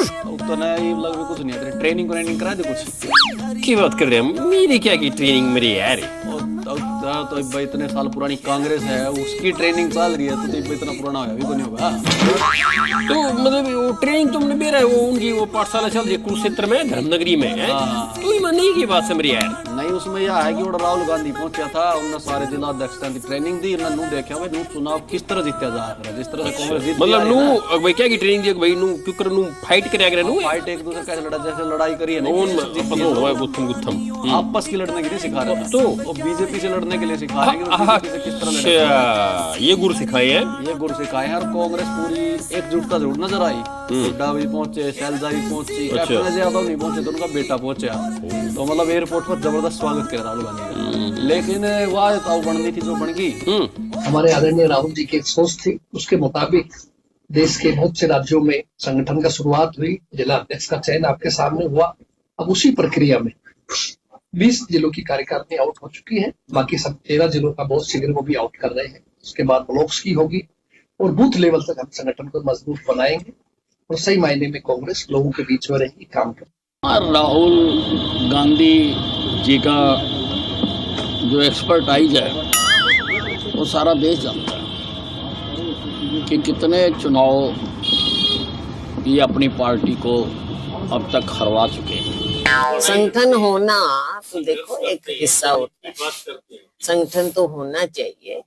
तो नहीं लगभग कुछ नहीं है, ट्रेनिंग करा दे कुछ। की बात कर रहे हैं? मेरी क्या की ट्रेनिंग मेरी यार? तो भाई इतने साल पुरानी कांग्रेस है, उसकी ट्रेनिंग चल रही है, तो इतना पुराना होगा भी तो नहीं होगा। तो मतलब वो ट्रेनिंग तुमने दे रहा है, वो उनकी वो पाठशाला चल रही है कुरुक्षेत्र में, धर्मनगरी में है। तो ये नहीं की बात समझ यार। नहीं, उसमें यह है कि वो राहुल गांधी पहुंचा था, उन्होंने सारे जिला अध्यक्ष की ट्रेनिंग दी, उन्होंने देखा भाई चुनाव किस तरह जीता जा रहा है, जिस तरह से कांग्रेस जीत मतलब नू भाई क्या की ट्रेनिंग दी भाई, नू क्यों नू फाइट करया करे, नू फाइट एक दूसरे का लड़ा, जैसे लड़ाई करी है ना गुत्थम गुत्थम आपस की लड़ने के लिए सिखा रहे हैं, तो बीजेपी से लड़ने के लिए सिखा रहे हैं कि किस तरह अच्छा ये गुर सिखाए हैं, ये गुर सिखाए हैं। और कांग्रेस पूरी एकजुटता जरूर नजर आई। हुड्डा भी पहुंचे, शैलजा भी पहुंची, कैप्टन यादव नहीं पहुंचे तो उनका बेटा पहुंचा, तो मतलब एयरपोर्ट पर जबरदस्त स्वागत किया राहुल गांधी का। लेकिन वह बननी थी जो बन गई। हमारे आदरणीय राहुल जी की एक सोच थी, उसके मुताबिक देश के बहुत से राज्यों में संगठन का शुरुआत हुई, जिला अध्यक्ष का चयन आपके सामने हुआ। अब उसी प्रक्रिया में 20 जिलों की कार्यकारिणी आउट हो चुकी है, बाकी सब 13 जिलों का बहुत शीघ्र वो भी आउट कर रहे हैं। उसके बाद ब्लॉक्स की होगी और बूथ लेवल तक हम संगठन को मजबूत बनाएंगे और सही मायने में कांग्रेस लोगों के बीच में रहेगी, काम कर। राहुल गांधी जी का जो एक्सपर्टाइज है वो सारा देश जानता है कि कितने चुनाव ये अपनी पार्टी को अब तक हरवा चुके हैं। संगठन होना तो देखो एक हिस्सा होता है, संगठन तो होना चाहिए,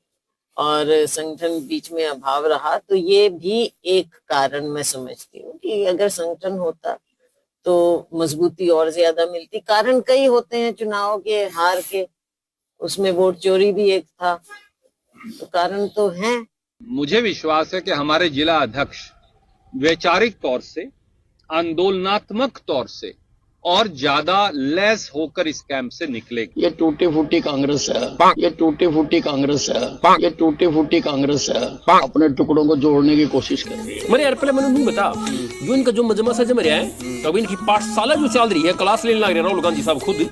और संगठन बीच में अभाव रहा तो ये भी एक कारण मैं समझती हूँ कि अगर संगठन होता तो मजबूती और ज्यादा मिलती। कारण कई होते हैं चुनाव के हार के, उसमें वोट चोरी भी एक था, तो कारण तो है। मुझे विश्वास है कि हमारे जिला अध्यक्ष वैचारिक तौर से, आंदोलनात्मक तौर से और ज्यादा लैस होकर इस कैंप से निकलेगी। ये टूटी फूटी कांग्रेस है, ये टूटी फूटी कांग्रेस है, ये टूटी फूटी कांग्रेस है, अपने टुकड़ों को जोड़ने की कोशिश कर रही है। मेरे यार पहले मैंने नहीं बता, जो इनका जो मजमा सा जम रहा है, तो इनकी पाठशाला जो चल रही है, क्लास लेने लग रहे हैं राहुल गांधी साहब खुद,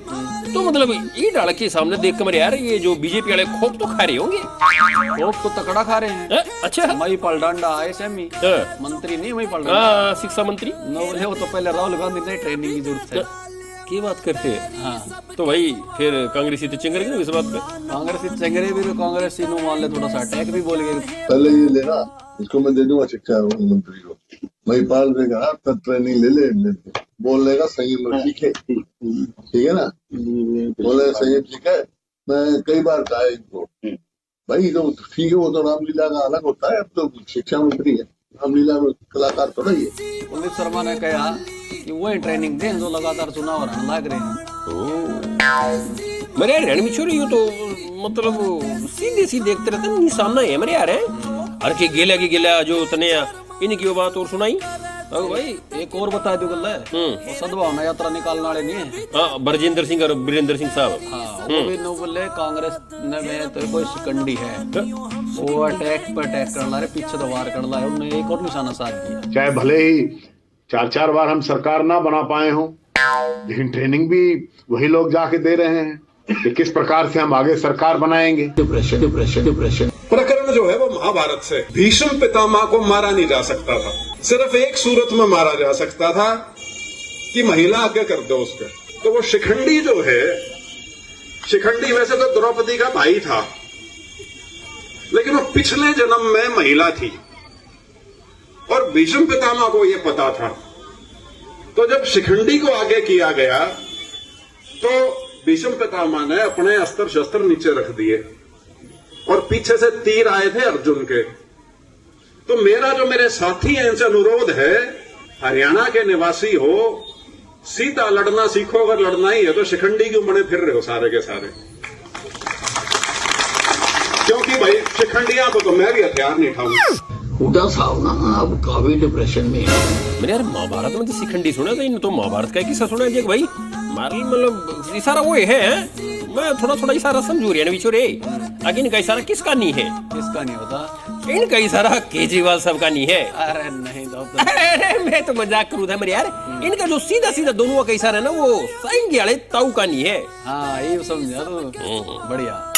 तो मतलब ये डाल के सामने देख कर मेरे यार ये जो बीजेपी वाले खोप तो खा रहे होंगे, खोप तो तकड़ा खा रहे हैं। अच्छा महिपाल डांडा एसएमई मंत्री नहीं, महिपाल शिक्षा मंत्री नोबल है वो, तो पहले राहुल गांधी ने ट्रेनिंग की जरूरत है। की बात करते हैं। हाँ तो भाई फिर कांग्रेसी तो चेंगे ना इस बात पे, कांग्रेसी चेंगरे भी, कांग्रेसी नो मान ले थोड़ा सा अटैक भी बोल गए। पहले ये लेना, इसको मैं दे दूंगा शिक्षा मंत्री को, महिपाल ने कहा तब ट्रेनिंग ले बोल लेगा संयम ठीक है, ठीक है ना, बोले संयम ठीक है। मैं कई बार कहा इनको भाई तो ठीक है, वो तो रामलीला का अलग होता है, अब तो शिक्षा मंत्री है, रामलीला में कलाकार थोड़ा ही है। कुलदीप शर्मा ने कहा कि वही ट्रेनिंग दें जो लगातार चुनाव हराने लग रहे हैं। मेरे यार रणमिछोरी तो मतलब सीधे सीधे देखते रहते हैं, सामना है मेरे यार है। अरे के गेला जो तने इनकी बात और सुनाई भाई एक और बता दो गल है, वो सद्भावना यात्रा निकालने वाले नहीं है। हाँ, बरजिंदर सिंह और वीरेंद्र सिंह साहब। हाँ, वो भी नो बोले कांग्रेस में तो कोई शिकंडी है, वो अटैक पर अटैक करना रहे, पीछे तो वार करना है, उन्होंने एक और निशाना साध दिया। चाहे भले ही 4-4 बार हम सरकार ना बना पाए हों, लेकिन ट्रेनिंग भी वही लोग जाके दे रहे हैं कि किस प्रकार से हम आगे सरकार बनाएंगे। डिप्रेशन प्रकरण जो है वो महाभारत से, भीष्म पितामह को मारा नहीं जा सकता था, सिर्फ एक सूरत में मारा जा सकता था कि महिला आगे कर दो उसके। तो वो शिखंडी जो है, शिखंडी वैसे तो द्रौपदी का भाई था, लेकिन वो पिछले जन्म में महिला थी और भीष्म पितामह को ये पता था। तो जब शिखंडी को आगे किया गया तो भीष्म पितामह ने अपने अस्त्र शस्त्र नीचे रख दिए और पीछे से तीर आए थे अर्जुन के। तो मेरा जो मेरे साथी हैं इनसे अनुरोध है, हरियाणा के निवासी हो, सीधा लड़ना सीखो, अगर लड़ना ही है तो शिखंडी क्यों बने फिर रहे हो सारे के सारे, क्योंकि भाई शिखंडियां तो मैं भी हथियार नहीं उठाऊंगा। हुड्डा साहब ना अब काफी डिप्रेशन में है। मेरे यार महाभारत में तो शिखंडी सुना था, इन तो महाभारत का किस्सा सुना है भाई, मारल मतलब इशारा वो है, मैं थोड़ा थोड़ा इशारा समझू रही है बिचोरे, आगे इनका इशारा किसका नहीं है, किसका नहीं होता, इनका इशारा केजरीवाल साहब का नहीं है। अरे नहीं तो अरे मैं तो मजाक करूँ था मेरे यार, इनका जो सीधा सीधा दोनों का इशारा है ना वो साइन वाले ताऊ का नहीं है। हाँ ये समझा तो बढ़िया।